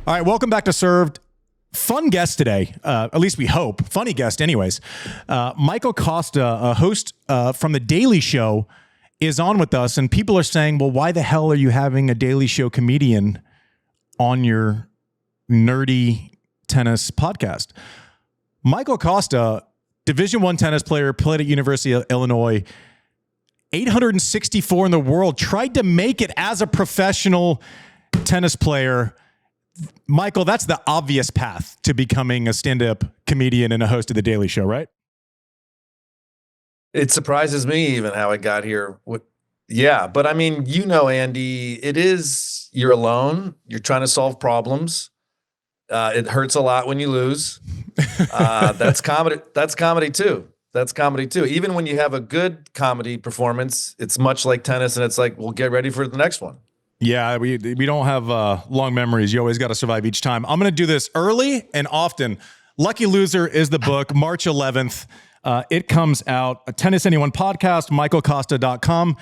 All right, welcome back to Served. Fun guest today, at least we hope. Funny guest anyways. Michael Kosta, a host from The Daily Show, is on with us, and people are saying, well, why the hell are you having a Daily Show comedian on your nerdy tennis podcast? Michael Kosta, Division I tennis player, played at University of Illinois, 864 in the world, tried to make it as a professional tennis player. Michael, that's the obvious path to becoming a stand-up comedian and a host of The Daily Show, right? It surprises me even how I got here. Yeah, but I mean, Andy, it is, you're alone. You're trying to solve problems. It hurts a lot when you lose. That's comedy. That's comedy too. That's comedy too. Even when you have a good comedy performance, it's much like tennis, and it's like, well, get ready for the next one. Yeah, we don't have long memories. You always got to survive each time. I'm going to do this early and often. Lucky Loser is the book, March 11th. It comes out, a Tennis Anyone podcast, michaelkosta.com.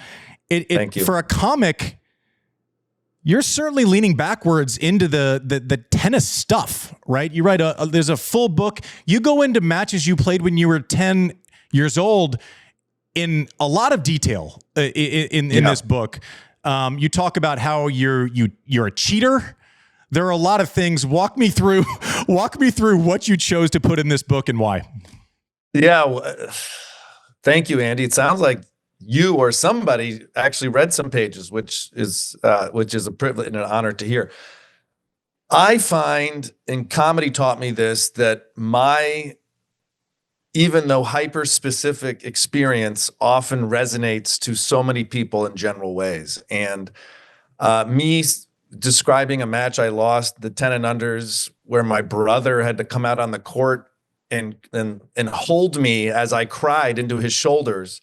Thank you. For a comic, you're certainly leaning backwards into the tennis stuff, right? You write there's a full book. You go into matches you played when you were 10 years old in a lot of detail in this book. You talk about how you're a cheater. There are a lot of things. Walk me through what you chose to put in this book and why. Yeah. Thank you, Andy. It sounds like you or somebody actually read some pages, which is a privilege and an honor to hear. I find, and comedy taught me this, that even though hyper-specific experience often resonates to so many people in general ways. And me describing a match I lost, the 10 and unders, where my brother had to come out on the court and hold me as I cried into his shoulders.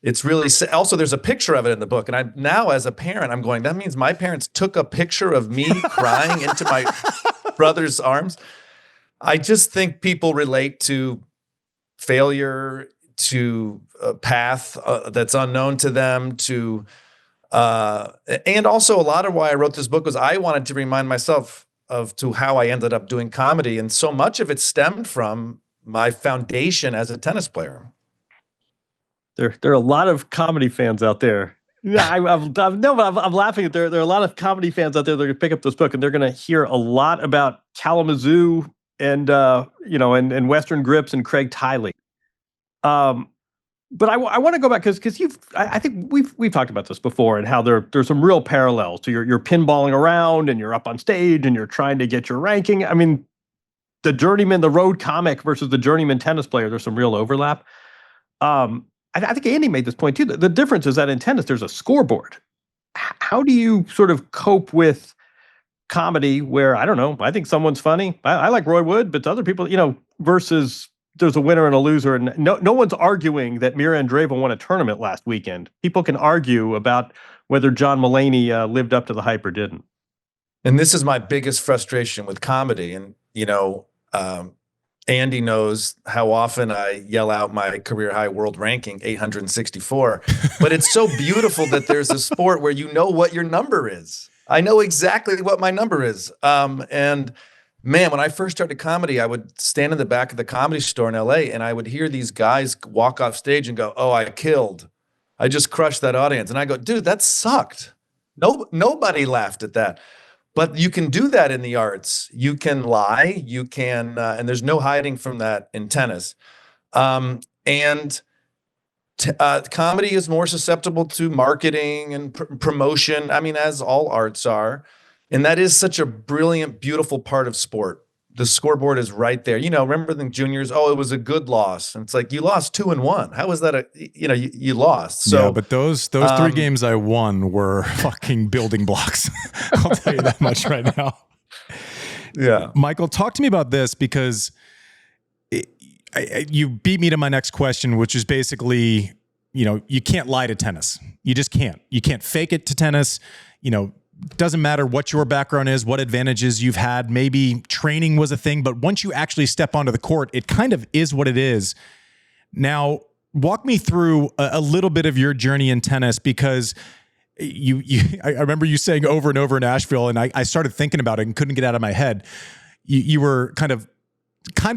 It's really, also there's a picture of it in the book. And now as a parent, I'm going, that means my parents took a picture of me crying into my brother's arms. I just think people relate to failure, to a path that's unknown to them, and also a lot of why I wrote this book was I wanted to remind myself to how I ended up doing comedy. And so much of it stemmed from my foundation as a tennis player. There are a lot of comedy fans out there. Yeah, I'm laughing at there are a lot of comedy fans out there that are going to pick up this book, and they're going to hear a lot about Kalamazoo and and Western Grips and Craig Tiley. But I want to go back because I think we've talked about this before, and how there's some real parallels to you're pinballing around and you're up on stage and you're trying to get your ranking. I mean, the journeyman, the road comic versus the journeyman tennis player, there's some real overlap. I think Andy made this point too. The difference is that in tennis, there's a scoreboard. How do you sort of cope with comedy where, I don't know, I think someone's funny. I like Roy Wood, but to other people, versus there's a winner and a loser. And no one's arguing that Mira Andreeva won a tournament last weekend. People can argue about whether John Mulaney lived up to the hype or didn't. And this is my biggest frustration with comedy. And, Andy knows how often I yell out my career high world ranking, 864. But it's so beautiful that there's a sport where you know what your number is. I know exactly what my number is. And man, when I first started comedy, I would stand in the back of the Comedy Store in LA and I would hear these guys walk off stage and go, "Oh, I killed. I just crushed that audience." And I go, "Dude, that sucked." Nobody laughed at that. But you can do that in the arts. You can lie. You can, and there's no hiding from that in tennis. Comedy is more susceptible to marketing and promotion. I mean, as all arts are. And that is such a brilliant, beautiful part of sport. The scoreboard is right there. Remember the juniors? Oh, it was a good loss. And it's like, you lost 2-1. How was that? You lost. So, yeah, but those 3 games I won were fucking building blocks. I'll tell you that much right now. Yeah. Michael, talk to me about this because you beat me to my next question, which is basically, you can't lie to tennis. You just can't. You can't fake it to tennis. Doesn't matter what your background is, what advantages you've had. Maybe training was a thing, but once you actually step onto the court, it kind of is what it is. Now, walk me through a little bit of your journey in tennis, because I remember you saying over and over in Asheville, and I started thinking about it and couldn't get out of my head. You were kind of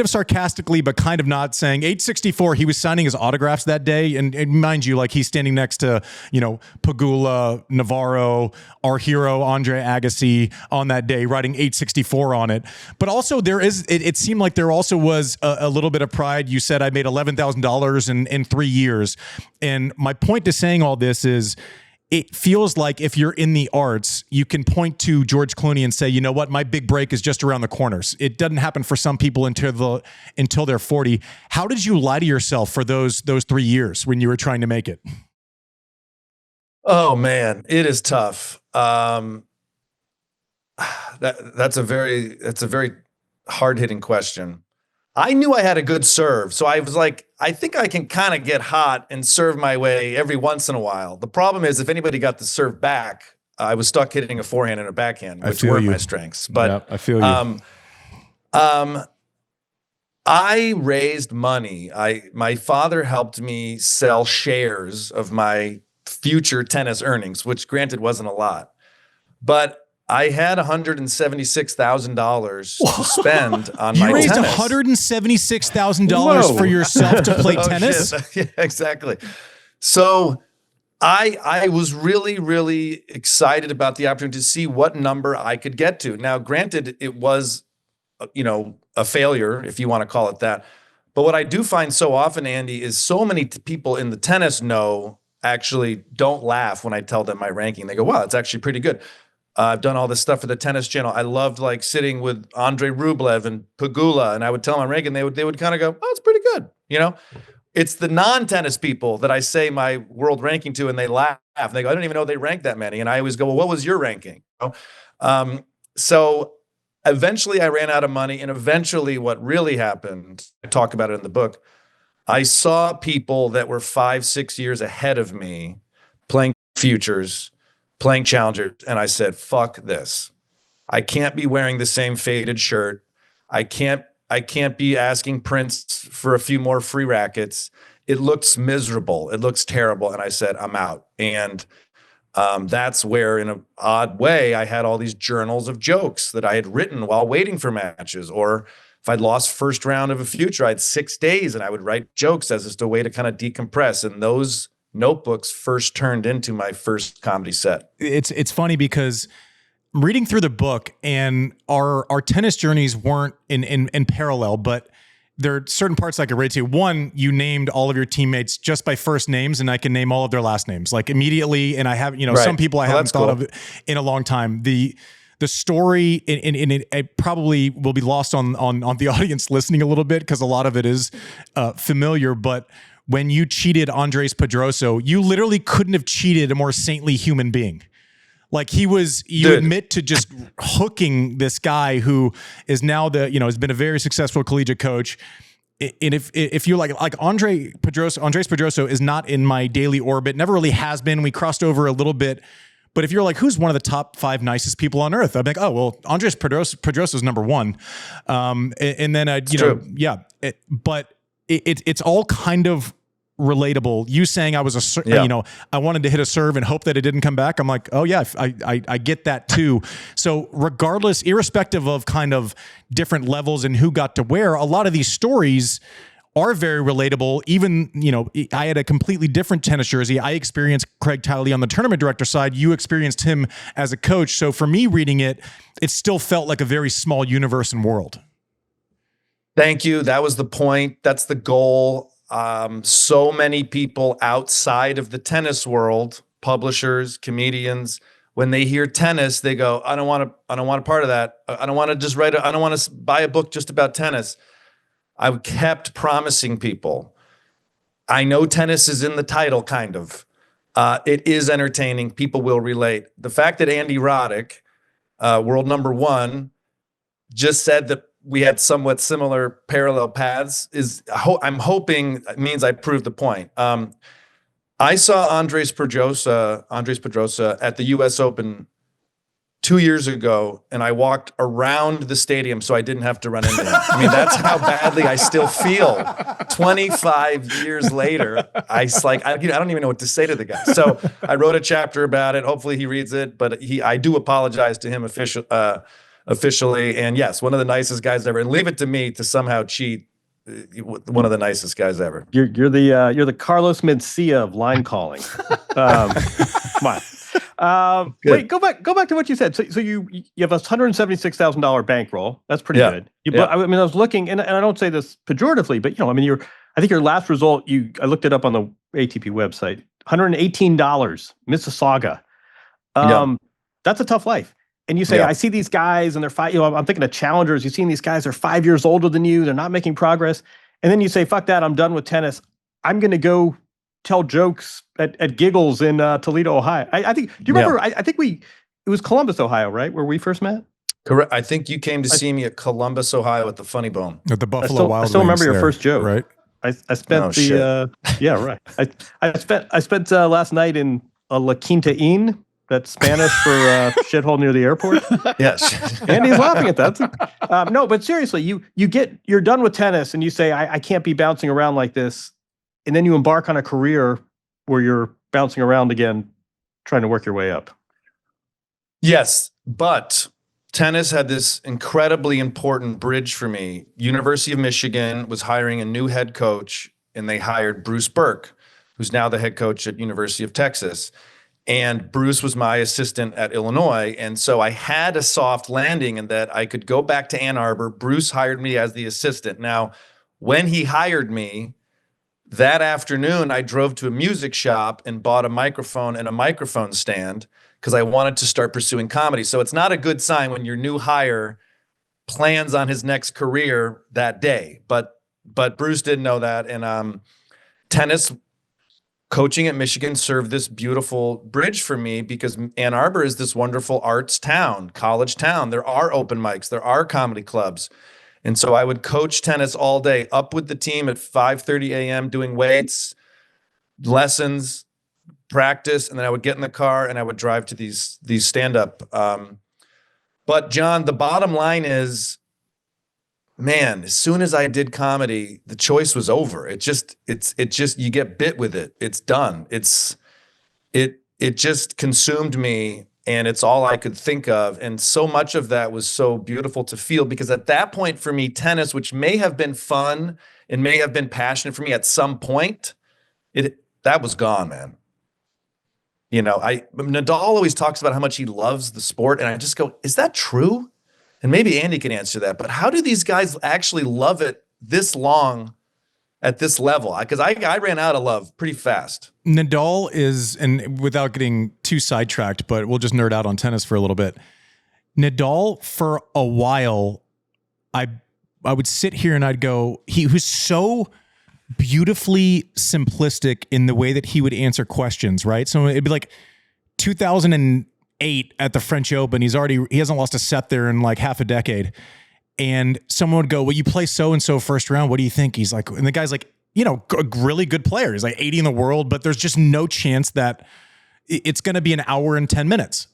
sarcastically, but kind of not, saying 864, he was signing his autographs that day. And mind you, like, he's standing next to, Pagula, Navarro, our hero, Andre Agassi, on that day, writing 864 on it. But also it seemed like there also was a little bit of pride. You said, I made $11,000 in 3 years. And my point to saying all this is, it feels like if you're in the arts, you can point to George Clooney and say, you know what, my big break is just around the corners. It doesn't happen for some people until they're 40. How did you lie to yourself for those 3 years when you were trying to make it? Oh man, it is tough. That's a very hard-hitting question. I knew I had a good serve, so I was like, I think I can kind of get hot and serve my way every once in a while. The problem is, if anybody got the serve back, I was stuck hitting a forehand and a backhand, which weren't my strengths. But yeah, I feel you. I raised money. My father helped me sell shares of my future tennis earnings, which granted wasn't a lot, but I had $176,000 to spend on my tennis. You raised $176,000 for yourself to play tennis? Yeah, exactly. So I was really, really excited about the opportunity to see what number I could get to. Now, granted, it was, a failure, if you want to call it that. But what I do find so often, Andy, is so many people in the tennis actually don't laugh when I tell them my ranking. They go, wow, it's actually pretty good. I've done all this stuff for the Tennis Channel. I loved sitting with Andrei Rublev and Pagula, and I would tell them my ranking. They would kind of go, oh, it's pretty good. It's the non-tennis people that I say my world ranking to, and they laugh. They go, I don't even know they ranked that many. And I always go, well, what was your ranking? So eventually I ran out of money, and eventually what really happened, I talk about it in the book, I saw people that were 5-6 years ahead of me playing futures, playing challengers, and I said, fuck this. I can't be wearing the same faded shirt. I can't be asking Prince for a few more free rackets. It looks miserable. It looks terrible. And I said, I'm out. And that's where, in an odd way, I had all these journals of jokes that I had written while waiting for matches. Or if I'd lost first round of a future, I had 6 days, and I would write jokes as just a way to kind of decompress. And those notebooks first turned into my first comedy set. It's funny because reading through the book, and our tennis journeys weren't in parallel, but there are certain parts I could relate to. One, you named all of your teammates just by first names, and I can name all of their last names immediately. And I have, right. Some people I haven't thought of in a long time. The story, and it probably will be lost on the audience listening a little bit, because a lot of it is familiar, but when you cheated Andres Pedroso, you literally couldn't have cheated a more saintly human being. You admit to just hooking this guy who is now has been a very successful collegiate coach. And if you're like Andres Pedroso is not in my daily orbit, never really has been. We crossed over a little bit. But if you're like, who's one of the top 5 nicest people on earth? I'd be like, oh, well, Andres Pedroso is number 1. And then, it's all kind of relatable. You saying I was I wanted to hit a serve and hope that it didn't come back. I'm like, oh yeah, I get that too. So regardless, irrespective of kind of different levels and who got to where, a lot of these stories are very relatable. Even, I had a completely different tennis jersey. I experienced Craig Tiley on the tournament director side. You experienced him as a coach. So for me reading it, it still felt like a very small universe and world. Thank you. That was the point. That's the goal. So many people outside of the tennis world, publishers, comedians, when they hear tennis, they go, I don't want a part of that. I don't want to just I don't want to buy a book just about tennis. I kept promising people, I know tennis is in the title, kind of. It is entertaining. People will relate. The fact that Andy Roddick, world number 1, just said that we had somewhat similar parallel paths I'm hoping means I proved the point. I saw Andres Pedrosa at the U.S. Open 2 years ago, and I walked around the stadium so I didn't have to run into him. I mean, that's how badly I still feel. 25 years later, I don't even know what to say to the guy. So I wrote a chapter about it. Hopefully he reads it, but I do apologize to him officially. And yes, one of the nicest guys ever. And leave it to me to somehow cheat. One of the nicest guys ever. You're the Carlos Mencia of line calling. Come on. Wait, go back to what you said. So you have a $176,000 bankroll. That's pretty good. I mean, I was looking, and I don't say this pejoratively, but I mean, I think your last result, I looked it up on the ATP website, $118, Mississauga. That's a tough life. And you say, I see these guys and they're I'm thinking of challengers. You've seen these guys, they're 5 years older than you. They're not making progress. And then you say, fuck that, I'm done with tennis. I'm going to go tell jokes at Giggles in Toledo, Ohio. I think, do you remember, I think it was Columbus, Ohio, right? Where we first met? Correct. I think you came to see me at Columbus, Ohio at the Funny Bone. At the Buffalo Wild Wings. I still remember your first joke. Right? I spent I spent last night in La Quinta Inn. That's Spanish for shithole near the airport. Yes. Andy's laughing at that. No, but seriously, you're done with tennis and you say, I can't be bouncing around like this. And then you embark on a career where you're bouncing around again, trying to work your way up. Yes, but tennis had this incredibly important bridge for me. University of Michigan was hiring a new head coach, and they hired Bruce Burke, who's now the head coach at University of Texas. And Bruce was my assistant at Illinois. And so I had a soft landing in that I could go back to Ann Arbor. Bruce hired me as the assistant. Now, when he hired me, that afternoon, I drove to a music shop and bought a microphone and a microphone stand because I wanted to start pursuing comedy. So it's not a good sign when your new hire plans on his next career that day. But Bruce didn't know that. And tennis coaching at Michigan served this beautiful bridge for me because Ann Arbor is this wonderful arts town, college town. There are open mics. There are comedy clubs. And so I would coach tennis all day, up with the team at 5:30 a.m., doing weights, lessons, practice, and then I would get in the car and I would drive to these stand-up. But John, the bottom line is, man, as soon as I did comedy, the choice was over. It just you get bit with it. It's done. It just consumed me, and it's all I could think of. And so much of that was so beautiful to feel because at that point for me, tennis, which may have been fun and may have been passionate for me at some point, that was gone, man. Nadal always talks about how much he loves the sport, and I just go, is that true? And maybe Andy can answer that, but how do these guys actually love it this long at this level? Because I ran out of love pretty fast. Nadal is, and without getting too sidetracked, but we'll just nerd out on tennis for a little bit. Nadal, for a while, I would sit here and I'd go, he was so beautifully simplistic in the way that he would answer questions, right? So it'd be like 2008 at the French Open. He hasn't lost a set there in like half a decade. And someone would go, well, you play so-and-so first round. What do you think? He's like, and the guy's like, a really good player. He's like 80 in the world, but there's just no chance that it's going to be an hour and 10 minutes.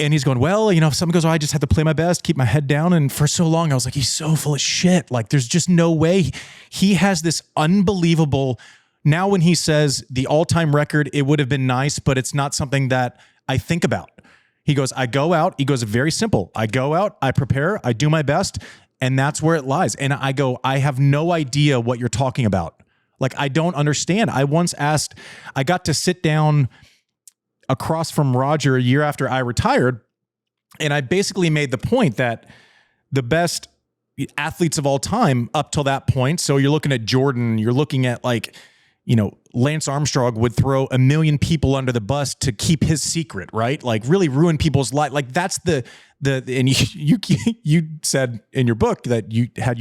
And he's going, well, if someone goes, I just have to play my best, keep my head down. And for so long, I was like, he's so full of shit. Like, there's just no way. He has this unbelievable, now when he says the all-time record, it would have been nice, but it's not something that I think about. He goes, I go out. He goes, very simple. I go out, I prepare, I do my best, and that's where it lies. And I go, I have no idea what you're talking about. Like, I don't understand. I once asked, I got to sit down across from Roger a year after I retired, and I basically made the point that the best athletes of all time up till that point, so you're looking at Jordan, you're looking at Lance Armstrong would throw 1 million people under the bus to keep his secret, right? Like really ruin people's life. Like that's and you said in your book that you had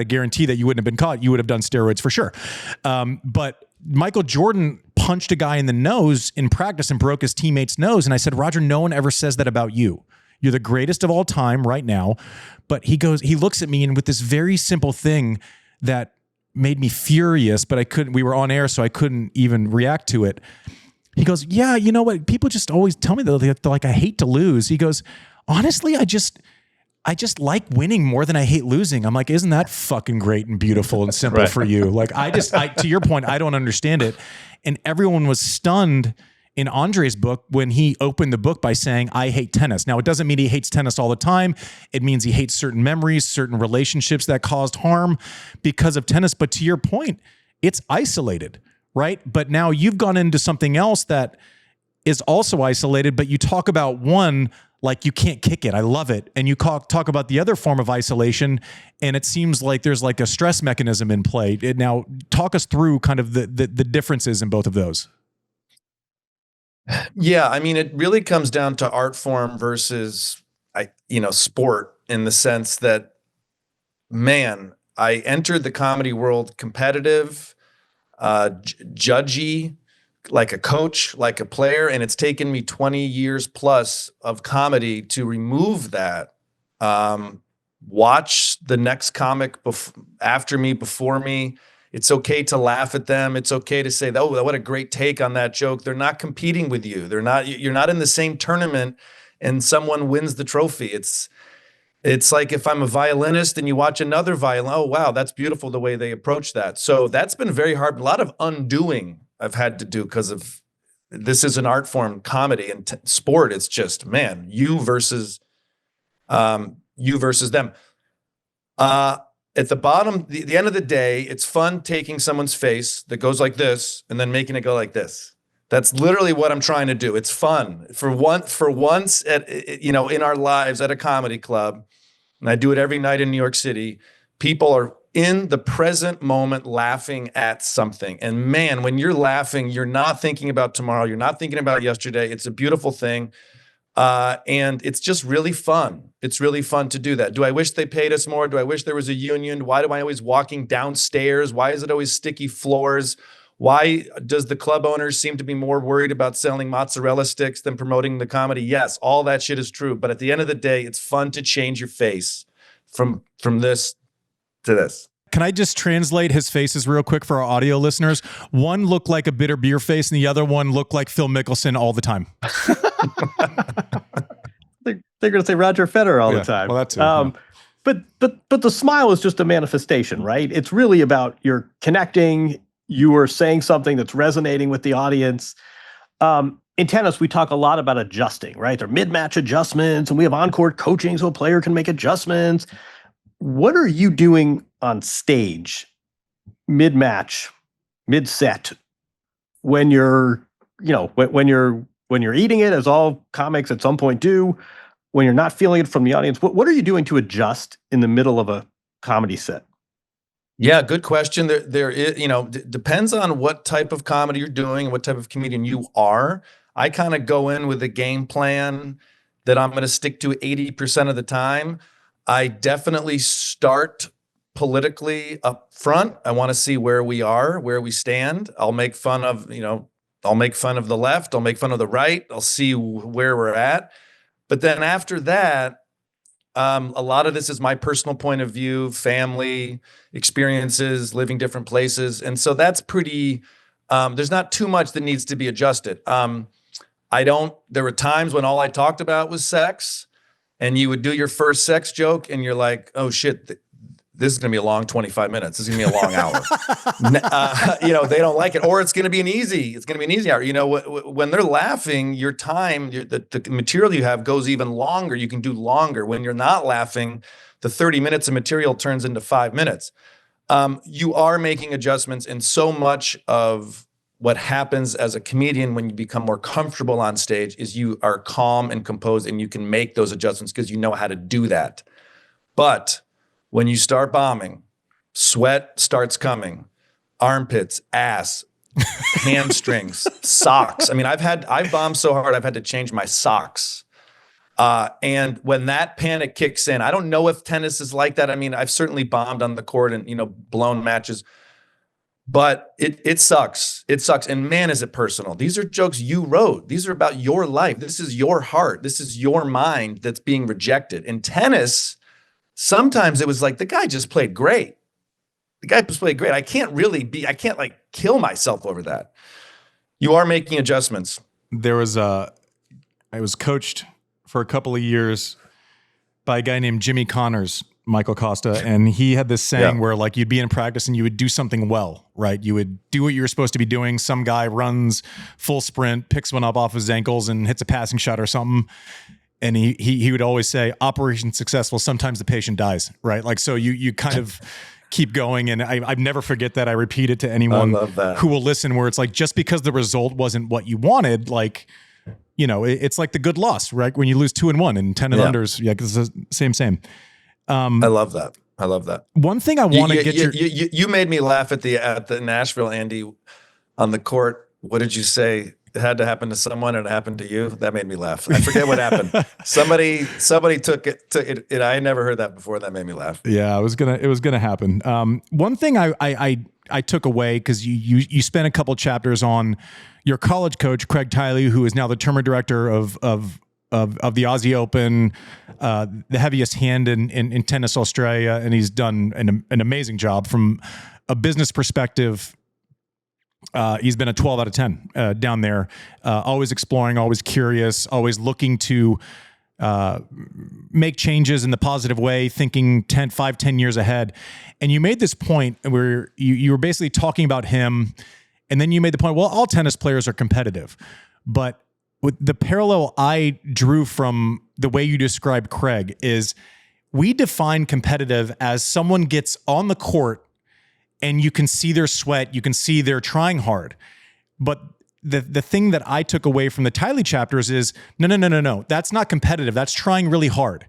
a guarantee that you wouldn't have been caught, you would have done steroids for sure. But Michael Jordan punched a guy in the nose in practice and broke his teammate's nose. And I said, Roger, no one ever says that about you. You're the greatest of all time right now. But he looks at me and with this very simple thing that made me furious, but we were on air, so I couldn't even react to it. He goes, yeah, you know what? People just always tell me that they're like, I hate to lose. He goes, honestly, I just like winning more than I hate losing. I'm like, isn't that fucking great and beautiful and simple for you? Like, to your point, I don't understand it. And everyone was stunned in Andre's book when he opened the book by saying, I hate tennis. Now, it doesn't mean he hates tennis all the time. It means he hates certain memories, certain relationships that caused harm because of tennis. But to your point, it's isolated, right? But now you've gone into something else that is also isolated, but you talk about one like you can't kick it. I love it. And you talk about the other form of isolation, and it seems like there's like a stress mechanism in play. Now, talk us through kind of the differences in both of those. Yeah, I mean, it really comes down to art form versus, sport, in the sense that, man, I entered the comedy world competitive, judgy, like a coach, like a player, and it's taken me 20 years plus of comedy to remove that. Watch the next comic after me, before me. It's okay to laugh at them. It's okay to say, oh, what a great take on that joke. They're not competing with you. You're not in the same tournament and someone wins the trophy. It's like if I'm a violinist and you watch another violin, oh, wow, that's beautiful the way they approach that. So that's been very hard. A lot of undoing I've had to do because of this is an art form, comedy, and sport. It's just, man, you versus them. At the bottom, the end of the day, it's fun taking someone's face that goes like this and then making it go like this. That's literally what I'm trying to do. It's fun for once in our lives at a comedy club, and I do it every night in New York City. People are in the present moment laughing at something. And man, when you're laughing, you're not thinking about tomorrow. You're not thinking about yesterday. It's a beautiful thing. And it's just really fun. It's really fun to do that. Do I wish they paid us more? Do I wish there was a union? Why do I always walking downstairs? Why is it always sticky floors? Why does the club owners seem to be more worried about selling mozzarella sticks than promoting the comedy? Yes, all that shit is true. But at the end of the day, it's fun to change your face from this to this. Can I just translate his faces real quick for our audio listeners? One looked like a bitter beer face, and the other one looked like Phil Mickelson all the time. They're going to say Roger Federer all the time. Well, that's it. But the smile is just a manifestation, right? It's really about you're connecting. You are saying something that's resonating with the audience. In tennis, we talk a lot about adjusting, right? There are mid-match adjustments, and we have on-court coaching so a player can make adjustments. What are you doing on stage, mid-match, mid-set, when you're, when you're eating it, as all comics at some point do, when you're not feeling it from the audience? What are you doing to adjust in the middle of a comedy set? Yeah, good question. There is, depends on what type of comedy you're doing and what type of comedian you are. I kind of go in with a game plan that I'm going to stick to 80% of the time. I definitely start politically up front. I want to see where we are, where we stand. I'll make fun of, I'll make fun of the left. I'll make fun of the right. I'll see where we're at. But then after that, a lot of this is my personal point of view, family experiences, living different places. And so that's pretty, there's not too much that needs to be adjusted. There were times when all I talked about was sex, and you would do your first sex joke and you're like, oh shit, this is going to be a long 25 minutes. This is going to be a long hour. They don't like it, or it's going to be an easy hour. When they're laughing, your time, the material you have goes even longer. You can do longer. When you're not laughing, the 30 minutes of material turns into 5 minutes. You are making adjustments, and so much of what happens as a comedian when you become more comfortable on stage is you are calm and composed, and you can make those adjustments because you know how to do that. But when you start bombing, sweat starts coming, armpits, ass, hamstrings, socks. I mean, I've bombed so hard, I've had to change my socks. And when that panic kicks in, I don't know if tennis is like that. I mean, I've certainly bombed on the court and, blown matches, but it sucks. It sucks. And man, is it personal. These are jokes you wrote. These are about your life. This is your heart. This is your mind that's being rejected. In tennis, sometimes it was like, the guy just played great. I can't like kill myself over that. You are making adjustments. There was I was coached for a couple of years by a guy named Jimmy Connors, Michael Kosta, and he had this saying where like you'd be in practice and you would do something well, right? You would do what you were supposed to be doing. Some guy runs full sprint, picks one up off his ankles and hits a passing shot or something. And he would always say, operation successful, sometimes the patient dies, right? Like, so you kind of keep going. And I never forget that. I repeat it to anyone who will listen, where it's like, just because the result wasn't what you wanted, like, you know, it's like the good loss, right? When you lose 2-1 and 10 and unders, it's the same. I love that. I love that. One thing I want to get you made me laugh at the Nashville, Andy, on the court. What did you say? It had to happen to someone and it happened to you. That made me laugh. I forget what happened. Somebody took it. I never heard that before. That made me laugh. Yeah, it was gonna happen. One thing I took away, because you spent a couple chapters on your college coach, Craig Tiley, who is now the tournament director of the Aussie Open, the heaviest hand in tennis Australia, and he's done an amazing job from a business perspective. He's been a 12 out of 10 down there, always exploring, always curious, always looking to make changes in the positive way, thinking 5-10 years ahead. And you made this point where you were basically talking about him, and then you made the point, well, all tennis players are competitive. But with the parallel I drew from the way you described Craig is, we define competitive as someone gets on the court and you can see their sweat, you can see they're trying hard. But the thing that I took away from the Tiley chapters is, no. That's not competitive. That's trying really hard.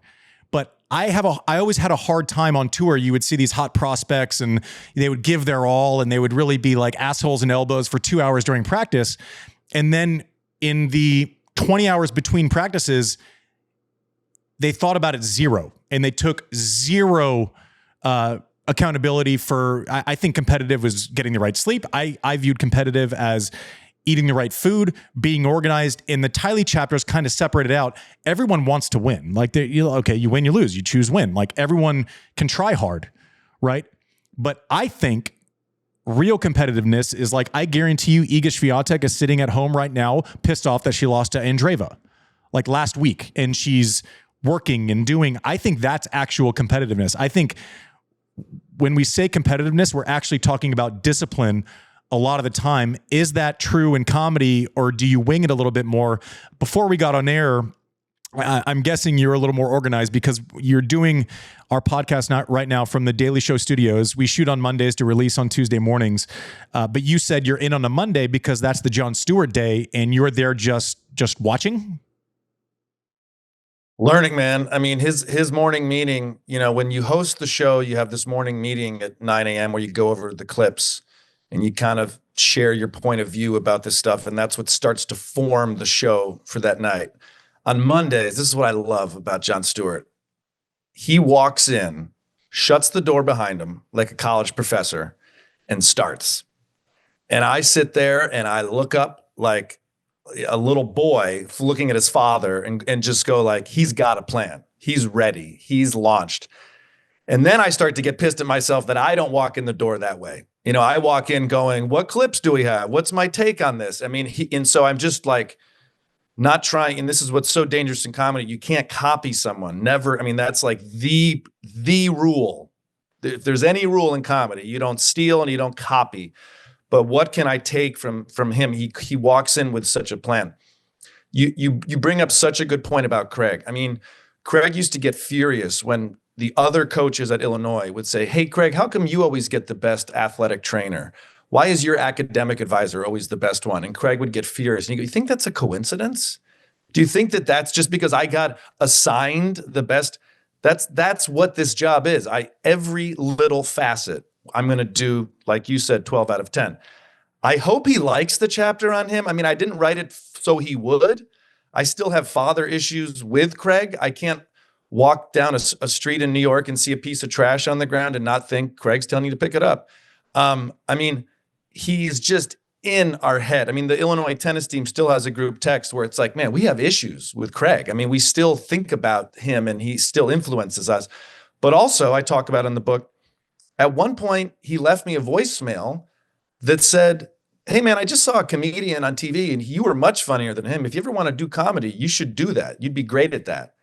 But I always had a hard time on tour. You would see these hot prospects and they would give their all and they would really be like assholes and elbows for 2 hours during practice. And then in the 20 hours between practices, they thought about it zero. And they took zero accountability for, I think competitive was getting the right sleep. I viewed competitive as eating the right food, being organized. In the Tiley chapters kind of separated out. Everyone wants to win. Like, you win, you lose, you choose win. Like, everyone can try hard, right? But I think real competitiveness is like, I guarantee you Iga Swiatek is sitting at home right now, pissed off that she lost to Andreeva like last week, and she's working and doing. I think that's actual competitiveness. I think when we say competitiveness, we're actually talking about discipline a lot of the time. Is that true in comedy, or do you wing it a little bit more? Before we got on air, I'm guessing you're a little more organized because you're doing our podcast right now from the Daily Show studios. We shoot on Mondays to release on Tuesday mornings. But you said you're in on a Monday because that's the Jon Stewart day, and you're there just watching? Learning, man. I mean, his morning meeting, when you host the show, you have this morning meeting at 9 a.m. where you go over the clips and you kind of share your point of view about this stuff. And that's what starts to form the show for that night. On Mondays, this is what I love about Jon Stewart. He walks in, shuts the door behind him like a college professor, and starts. And I sit there and I look up like a little boy looking at his father and just go like, he's got a plan. He's ready. He's launched. And then I start to get pissed at myself that I don't walk in the door that way. I walk in going, what clips do we have? What's my take on this? I mean, and so I'm just like not trying. And this is what's so dangerous in comedy. You can't copy someone. Never. I mean, that's like the rule. If there's any rule in comedy, you don't steal and you don't copy. But what can I take from him? He walks in with such a plan. You bring up such a good point about Craig. I mean, Craig used to get furious when the other coaches at Illinois would say, hey, Craig, how come you always get the best athletic trainer? Why is your academic advisor always the best one? And Craig would get furious. And you think that's a coincidence? Do you think that that's just because I got assigned the best? That's what this job is. Every little facet I'm going to do, like you said, 12 out of 10. I hope he likes the chapter on him. I mean, I didn't write it so he would. I still have father issues with Craig. I can't walk down a street in New York and see a piece of trash on the ground and not think Craig's telling you to pick it up. I mean, he's just in our head. I mean, the Illinois tennis team still has a group text where it's like, man, we have issues with Craig. I mean, we still think about him and he still influences us. But also, I talk about in the book, at one point, he left me a voicemail that said, hey man, I just saw a comedian on TV and you were much funnier than him. If you ever want to do comedy, you should do that. You'd be great at that.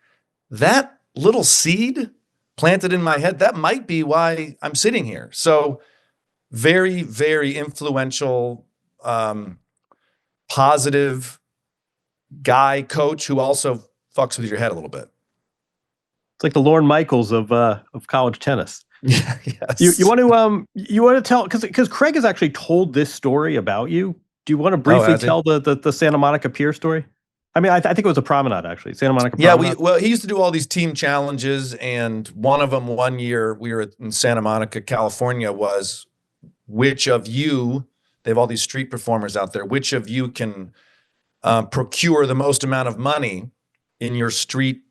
That little seed planted in my head, that might be why I'm sitting here. So very, very influential, positive guy, coach, who also fucks with your head a little bit. It's like the Lorne Michaels of college tennis. Yeah, yes. You want to tell, because Craig has actually told this story about you. Do you want to briefly tell the Santa Monica Pier story? I mean, I think it was a promenade, actually. Santa Monica Promenade. Yeah, he used to do all these team challenges, and one of them one year we were in Santa Monica, California, was which of you, they have all these street performers out there, which of you can procure the most amount of money in your street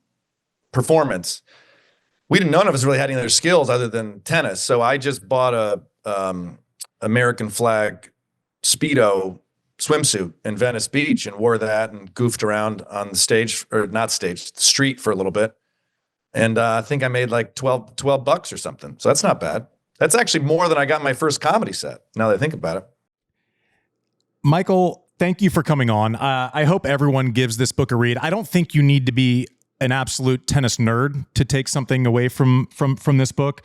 performance. None of us really had any other skills other than tennis. So I just bought a American flag Speedo swimsuit in Venice Beach and wore that and goofed around on the stage, or not stage, the street for a little bit. And I think I made like $12 or something. So that's not bad. That's actually more than I got my first comedy set, now that I think about it. Michael, thank you for coming on. I hope everyone gives this book a read. I don't think you need to be an absolute tennis nerd to take something away from this book.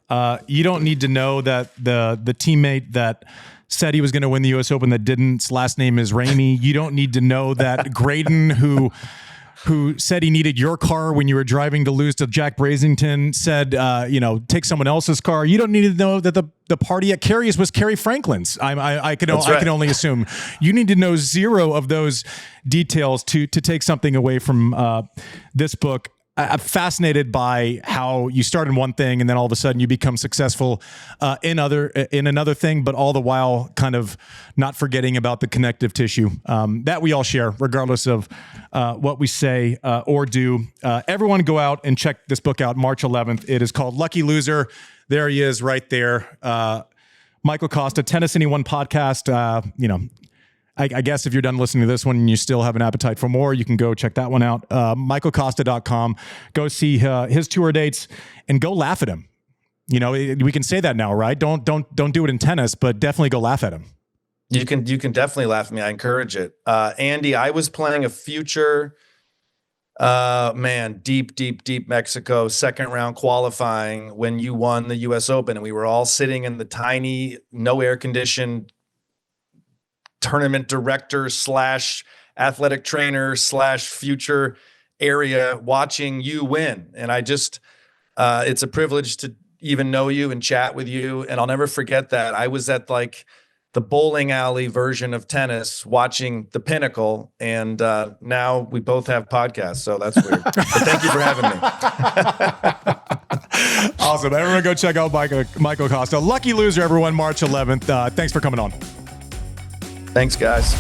You don't need to know that the teammate that said he was going to win the U.S. Open that didn't, last name is Ramey. You don't need to know that Graydon, who said he needed your car when you were driving to lose to Jack Brasington, said, take someone else's car. You don't need to know that the party at Carrie's was Carrie Franklin's. I can only assume. You need to know zero of those details to take something away from this book. I'm fascinated by how you start in one thing and then all of a sudden you become successful in another thing, but all the while kind of not forgetting about the connective tissue that we all share, regardless of what we say or do. Everyone go out and check this book out March 11th. It is called Lucky Loser. There he is right there. Michael Kosta, Tennis Anyone podcast. I guess if you're done listening to this one and you still have an appetite for more, you can go check that one out. MichaelKosta.com. Go see his tour dates and go laugh at him. We can say that now, right? Don't do it in tennis, but definitely go laugh at him. You can definitely laugh at me. I encourage it. Andy, I was playing a future, deep Mexico, second round qualifying when you won the US Open, and we were all sitting in the tiny, no air conditioned tournament director / athletic trainer / future area watching you win. And I just, it's a privilege to even know you and chat with you. And I'll never forget that. I was at like the bowling alley version of tennis watching the pinnacle. And now we both have podcasts. So that's weird. But thank you for having me. Awesome. Everyone go check out Michael Kosta. Lucky Loser, everyone, March 11th. Thanks for coming on. Thanks, guys.